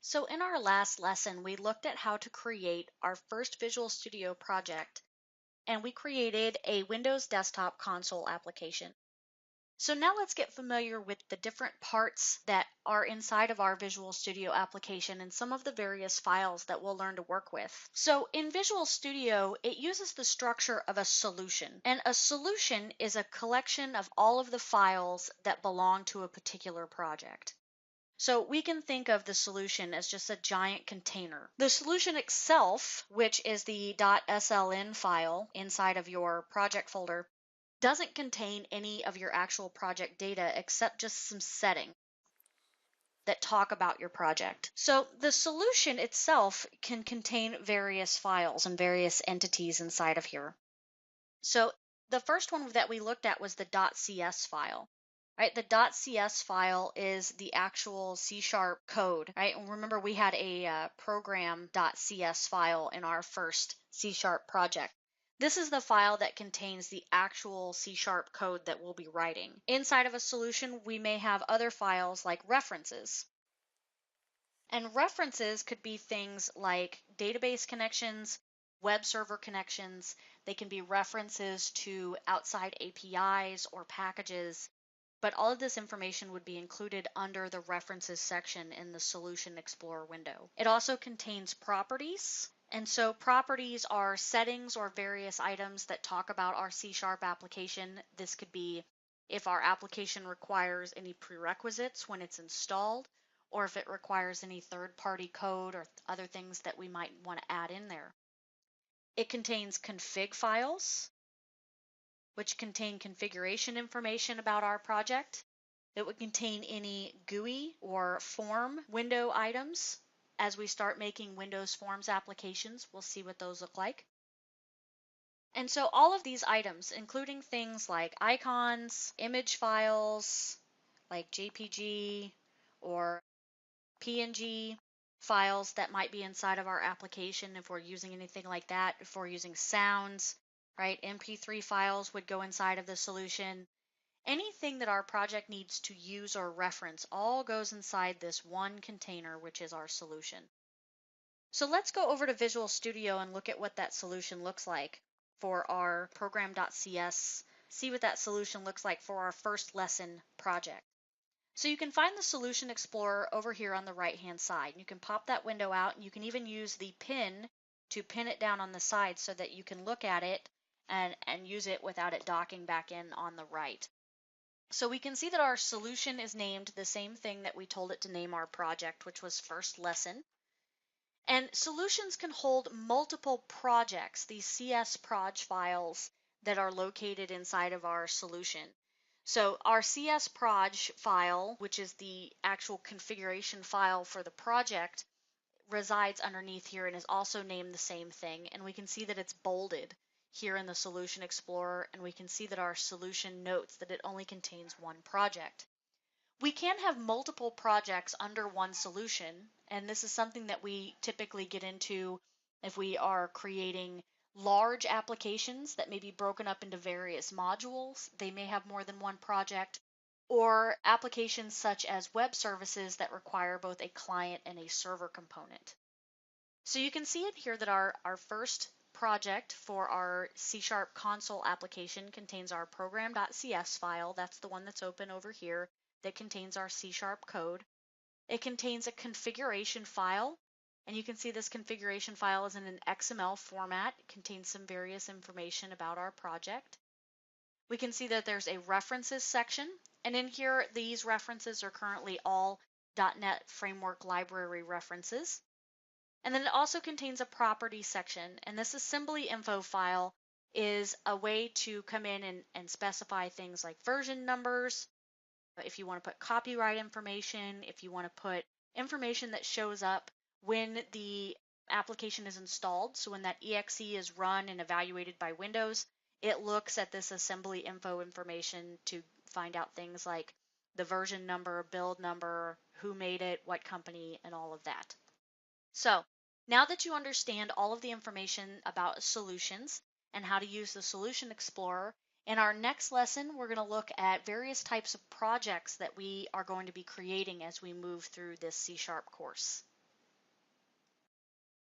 So in our last lesson, we looked at how to create our first Visual Studio project, and we created a Windows desktop console application. So now let's get familiar with the different parts that are inside of our Visual Studio application and some of the various files that we'll learn to work with. So in Visual Studio, it uses the structure of a solution, and a solution is a collection of all of the files that belong to a particular project. So we can think of the solution as just a giant container. The solution itself, which is the .sln file inside of your project folder, doesn't contain any of your actual project data except just some settings that talk about your project. So the solution itself can contain various files and various entities inside of here. So the first one that we looked at was the .cs file. Right, the .cs file is the actual C# code, right? And remember, we had a program.cs file in our first C# project. This is the file that contains the actual C# code that we'll be writing. Inside of a solution, we may have other files like references. And references could be things like database connections, web server connections. They can be references to outside APIs or packages. But all of this information would be included under the References section in the Solution Explorer window. It also contains properties. And so properties are settings or various items that talk about our C# application. This could be if our application requires any prerequisites when it's installed, or if it requires any third-party code or other things that we might want to add in there. It contains config files, which contain configuration information about our project. It would contain any GUI or form window items. As we start making Windows Forms applications, we'll see what those look like. And so all of these items, including things like icons, image files, like JPG or PNG files that might be inside of our application if we're using anything like that, if we're using sounds, right? MP3 files would go inside of the solution. Anything that our project needs to use or reference all goes inside this one container, which is our solution. So let's go over to Visual Studio and look at what that solution looks like for our program.cs, see what that solution looks like for our first lesson project. So you can find the Solution Explorer over here on the right-hand side. You can pop that window out, and you can even use the pin to pin it down on the side so that you can look at it and use it without it docking back in on the right. So we can see that our solution is named the same thing that we told it to name our project, which was First Lesson. And solutions can hold multiple projects, these CS proj files that are located inside of our solution. So our CS proj file, which is the actual configuration file for the project, resides underneath here and is also named the same thing. And we can see that it's bolded here in the Solution Explorer, and we can see that our solution notes that it only contains one project. We can have multiple projects under one solution, and this is something that we typically get into if we are creating large applications that may be broken up into various modules. They may have more than one project, or applications such as web services that require both a client and a server component. So you can see it here that our first project for our C# console application contains our program.cs file. That's the one that's open over here that contains our C# code. It contains a configuration file, and you can see this configuration file is in an XML format. It contains some various information about our project. We can see that there's a references section, and in here these references are currently all .NET Framework Library references. And then it also contains a property section, and this assembly info file is a way to come in and specify things like version numbers, if you want to put copyright information, if you want to put information that shows up when the application is installed. So when that exe is run and evaluated by Windows, it looks at this assembly info information to find out things like the version number, build number, who made it, what company, and all of that. So now that you understand all of the information about solutions and how to use the Solution Explorer, in our next lesson, we're going to look at various types of projects that we are going to be creating as we move through this C# course.